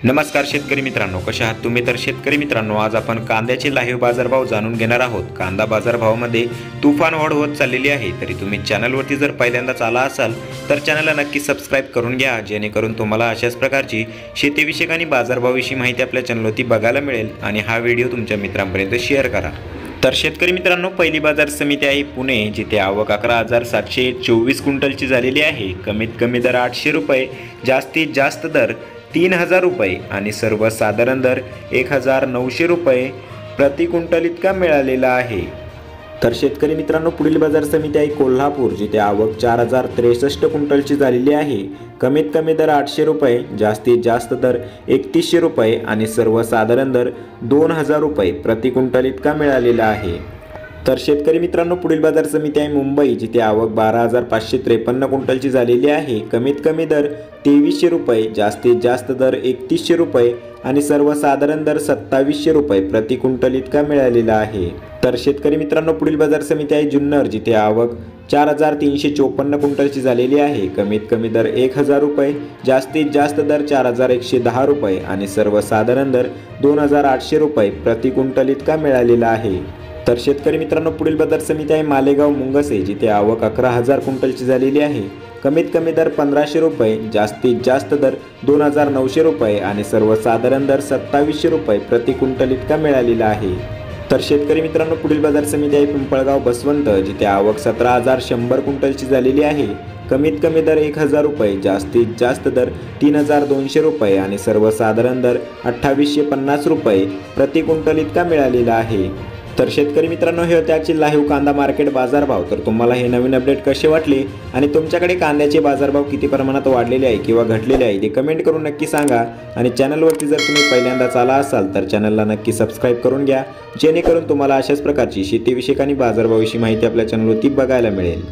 नमस्कार शेतकरी मित्रांनो, कशा आहात तुम्ही? तर शेतकरी मित्रांनो, आज आपण कांद्याचे लाईव्ह बाजारभाव जाणून घेणार आहोत। कांदा बाजारभावामध्ये तुफान वाढ होत चाललेली आहे। तरी तुम्ही चॅनलवरती जर पहिल्यांदाच आला असाल तर चॅनलला नक्की सबस्क्राइब करून घ्या, जेणेकरून तुम्हाला अशाच प्रकारची शेतीविषयक आणि बाजारभावाविषयी माहिती आपल्या चॅनलवरती बघायला मिळेल। आणि हा व्हिडिओ तुमच्या मित्रांपर्यंत शेअर करा। तर शेतकरी मित्रांनो, पहिली बाजार समिती आहे पुणे, जिथे आवक 11,724 क्विंटलची झालेली आहे। कमीत कमी दर 800 रुपये, जास्तीत जास्त दर 3,000 रुपये आणि सर्वसाधारण दर 1,900 रुपये प्रति क्विंटल इतका मिळालेला आहे। तर शेतकरी मित्रांनो, पुढील बाजार समिती आहे कोल्हापूर, जिथे आवक 4,063 क्विंटलची झालेली आहे। कमीत कमी दर 800 रुपये, जास्तीत जास्त दर 3,100 रुपये आणि सर्वसाधारण दर 2,000 रुपये प्रति क्विंटल इतका मिळालेला आहे। तर शेतकरी मित्रांनो, पुढील बाजार समिती आहे मुंबई, जिथे आवक 12,553 क्विंटलची झालेली आहे। कमीत कमी दर 2,300 रुपये, जास्तीत जास्त दर 3,100 रुपये आणि सर्वसाधारण दर 2,700 रुपये प्रति क्विंटल इतका मिळालेला आहे। तर शेतकरी मित्रांनो, पुढील बाजार समिती आहे जुन्नर, जिथे आवक 4,354 क्विंटलची झालेली आहे। कमीत कमी दर 1,000 रुपये, जास्तीत जास्त दर 4,110 रुपये आणि सर्वसाधारण दर 2,800 रुपये प्रति क्विंटल इतका मिळालेला आहे। तर शेतकरी मित्रांनो, पुढील बाजार समिती आहे मालेगाव मुंगसे, जिथे आवक 11,000 क्विंटलची झालेली आहे। कमीत कमी दर 1,500 रुपये, जास्तीत जास्त दर 2,900 रुपये आणि सर्वसाधारण दर 2,700 रुपये प्रति क्विंटल इतका मिळालेला आहे। तर शेतकरी मित्रांनो, पुढील बाजार समिती आहे पिंपळगाव बसवंत, जिथे आवक 17,100 क्विंटलची झालेली आहे। कमीत कमी दर 1,000 रुपये, जास्तीत जास्त दर 3,200 रुपये आणि सर्वसाधारण दर 2,850 रुपये प्रति क्विंटल इतका मिळालेला आहे। तर शेतकरी मित्रांनो, हे होते आजचे लाईव्ह कांदा मार्केट बाजारभाव। तर तुम्हाला हे नवीन अपडेट कसे वाटले आणि तुमच्याकडे कांद्याचे बाजारभाव किती प्रमाणात वाढलेले आहे किंवा घटलेले आहे ते कमेंट करून नक्की सांगा। आणि चॅनलवरती जर तुम्ही पहिल्यांदाच आला असाल तर चॅनलला नक्की सबस्क्राइब करून घ्या, जेणेकरून तुम्हाला अशाच प्रकारची शेतीविषयक आणि बाजारभावाविषयी माहिती आपल्या चॅनलवरती बघायला मिळेल।